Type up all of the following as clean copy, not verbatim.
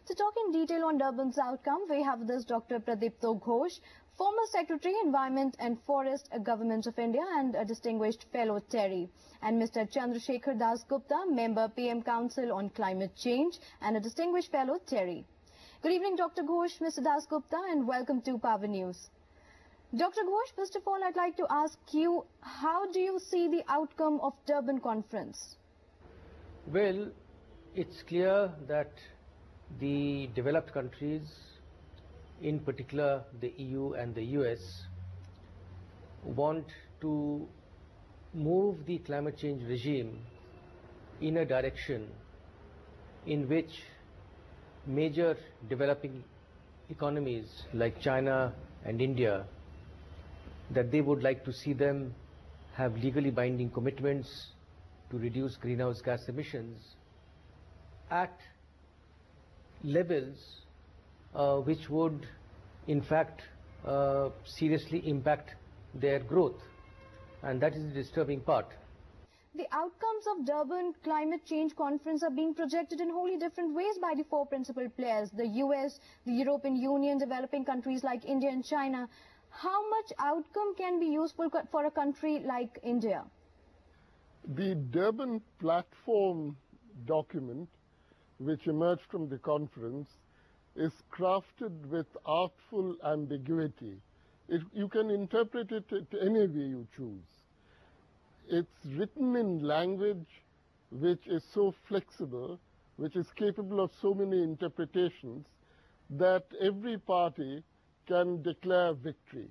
To talk in detail on Durban's outcome, we have with us Dr. Ghosh, former Secretary, Environment and Forest, Government of India and a distinguished fellow TERI, and Mr. Chandrasekhar Dasgupta, member PM Council on Climate Change and a distinguished fellow TERI. Good evening, Dr. Ghosh, Mr. Dasgupta, and welcome to Power News. Dr. Ghosh, first of all, I'd like to ask you, how do you see the outcome of Durban conference? Well, it's clear that the developed countries, in particular the EU and the US, want to move the climate change regime in a direction in which major developing economies like China and India, that they would like to see them have legally binding commitments to reduce greenhouse gas emissions at levels which would in fact seriously impact their growth, and that is the disturbing part. The outcomes of Durban Climate Change Conference are being projected in wholly different ways by the four principal players, the US, the European Union, developing countries like India and China. How much outcome can be useful for a country like India? The Durban platform document, which emerged from the conference, is crafted with artful ambiguity. You can interpret it any way you choose. It's written in language which is so flexible, which is capable of so many interpretations, that every party can declare victory.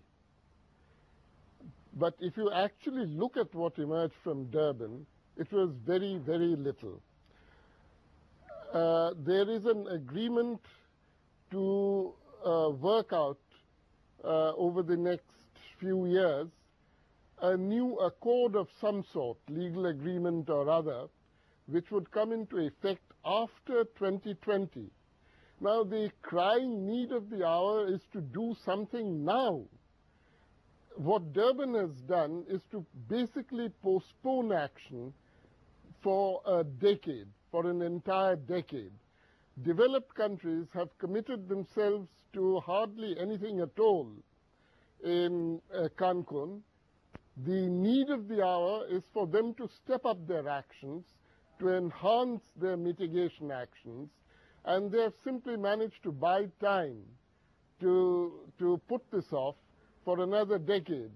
But if you actually look at what emerged from Durban, it was very, very little. There is an agreement to work out over the next few years a new accord of some sort, legal agreement or other, which would come into effect after 2020. Now, the crying need of the hour is to do something now. What Durban has done is to basically postpone action for a decade, for an entire decade. Developed countries have committed themselves to hardly anything at all in Cancun. The need of the hour is for them to step up their actions, to enhance their mitigation actions, and they have simply managed to buy time to put this off for another decade.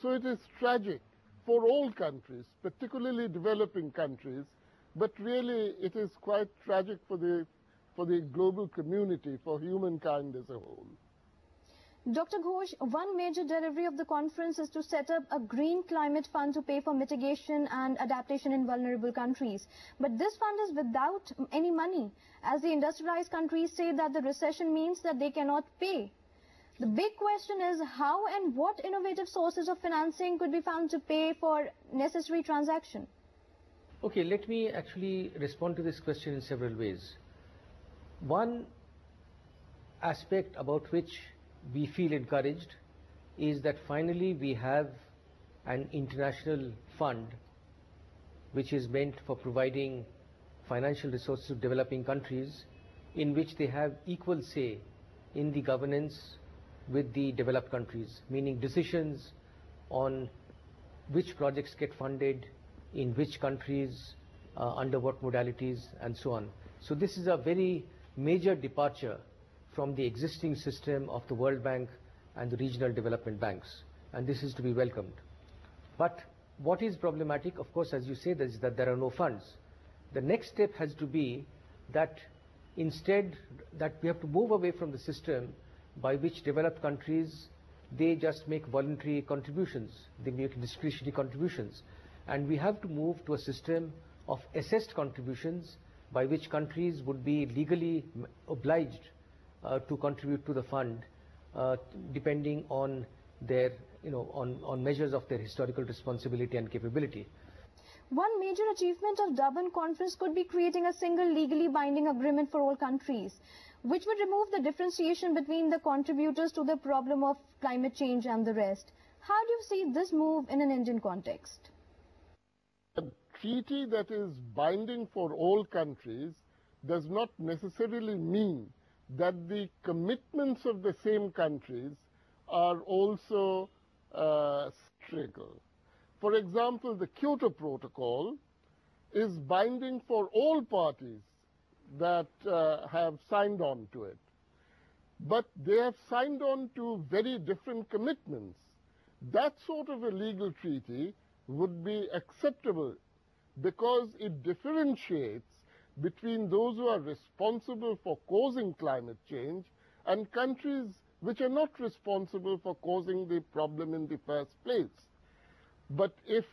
So it is tragic for all countries, particularly developing countries, but really it is quite tragic for the global community, for humankind as a whole. Dr. Ghosh, one major delivery of the conference is to set up a green climate fund to pay for mitigation and adaptation in vulnerable countries. But this fund is without any money, as the industrialized countries say that the recession means that they cannot pay. The big question is how and what innovative sources of financing could be found to pay for necessary transaction? Okay, let me actually respond to this question in several ways. One aspect about which we feel encouraged is that finally we have an international fund which is meant for providing financial resources to developing countries, in which they have equal say in the governance with the developed countries, meaning decisions on which projects get funded, in which countries, under what modalities, and so on. So this is a very major departure from the existing system of the World Bank and the regional development banks, and this is to be welcomed. But what is problematic, of course, as you say, is that there are no funds. The next step has to be that instead that we have to move away from the system by which developed countries, they just make voluntary contributions, they make discretionary contributions, and we have to move to a system of assessed contributions by which countries would be legally obliged to contribute to the fund, depending on their, on measures of their historical responsibility and capability. One major achievement of Durban conference could be creating a single legally binding agreement for all countries, which would remove the differentiation between the contributors to the problem of climate change and the rest. How do you see this move in an Indian context? A treaty that is binding for all countries does not necessarily mean that the commitments of the same countries are also spherical. For example, the Kyoto Protocol is binding for all parties that have signed on to it. But they have signed on to very different commitments. That sort of a legal treaty would be acceptable because it differentiates between those who are responsible for causing climate change and countries which are not responsible for causing the problem in the first place. But if,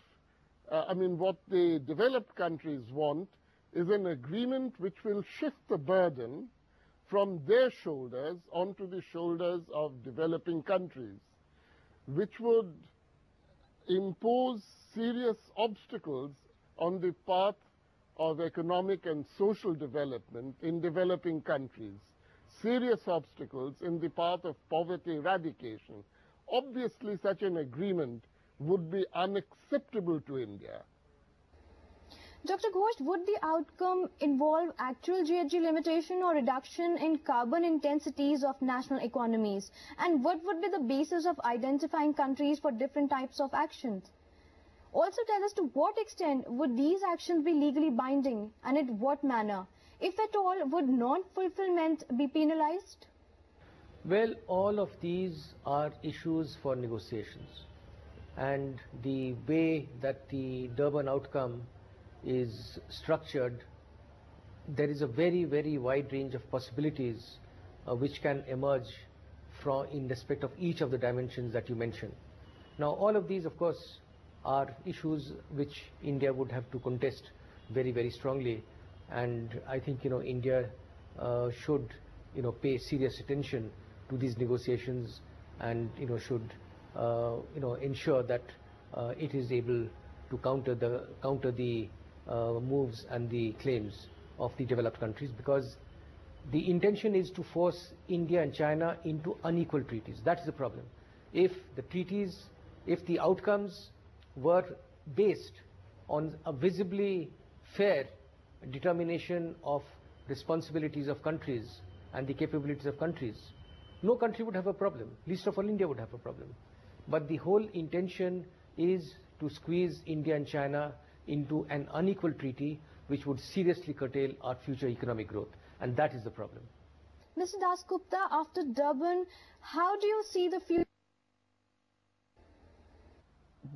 what the developed countries want is an agreement which will shift the burden from their shoulders onto the shoulders of developing countries, which would impose serious obstacles on the path of economic and social development in developing countries, serious obstacles in the path of poverty eradication. Obviously, such an agreement would be unacceptable to India. Dr. Ghosh, would the outcome involve actual GHG limitation or reduction in carbon intensities of national economies? And what would be the basis of identifying countries for different types of actions? Also tell us to what extent would these actions be legally binding and in what manner? If at all, would non-fulfillment be penalized? Well, all of these are issues for negotiations. And the way that the Durban outcome is structured, there is a very, very wide range of possibilities which can emerge from in respect of each of the dimensions that you mentioned. Now, all of these, of course, are issues which India would have to contest very, very strongly. And I think, India should, pay serious attention to these negotiations and, should, ensure that it is able to counter the moves and the claims of the developed countries, because the intention is to force India and China into unequal treaties. That's the problem. If the outcomes were based on a visibly fair determination of responsibilities of countries and the capabilities of countries, no country would have a problem, least of all India would have a problem. But the whole intention is to squeeze India and China into an unequal treaty which would seriously curtail our future economic growth, and that is the problem. Mr. Dasgupta, after Durban, how do you see the future?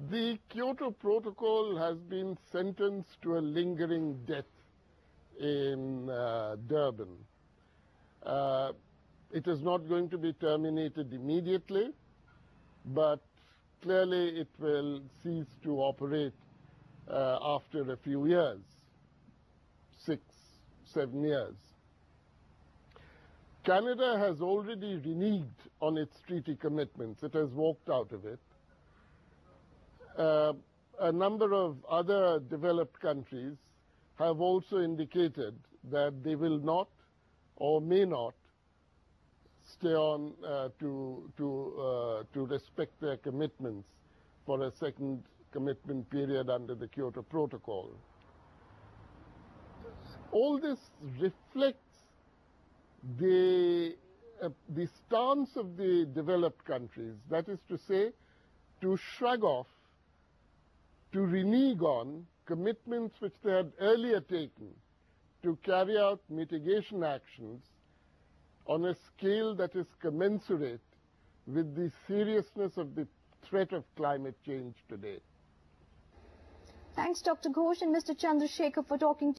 The Kyoto Protocol has been sentenced to a lingering death in Durban. It is not going to be terminated immediately, but clearly it will cease to operate after a few years, 6, 7 years. Canada has already reneged on its treaty commitments. It has walked out of it. A number of other developed countries have also indicated that they will not or may not stay on to respect their commitments for a second commitment period under the Kyoto Protocol. All this reflects the stance of the developed countries, that is to say, to shrug off, to renege on commitments which they had earlier taken to carry out mitigation actions on a scale that is commensurate with the seriousness of the threat of climate change today. Thanks, Dr. Ghosh and Mr. Chandrasekhar, for talking to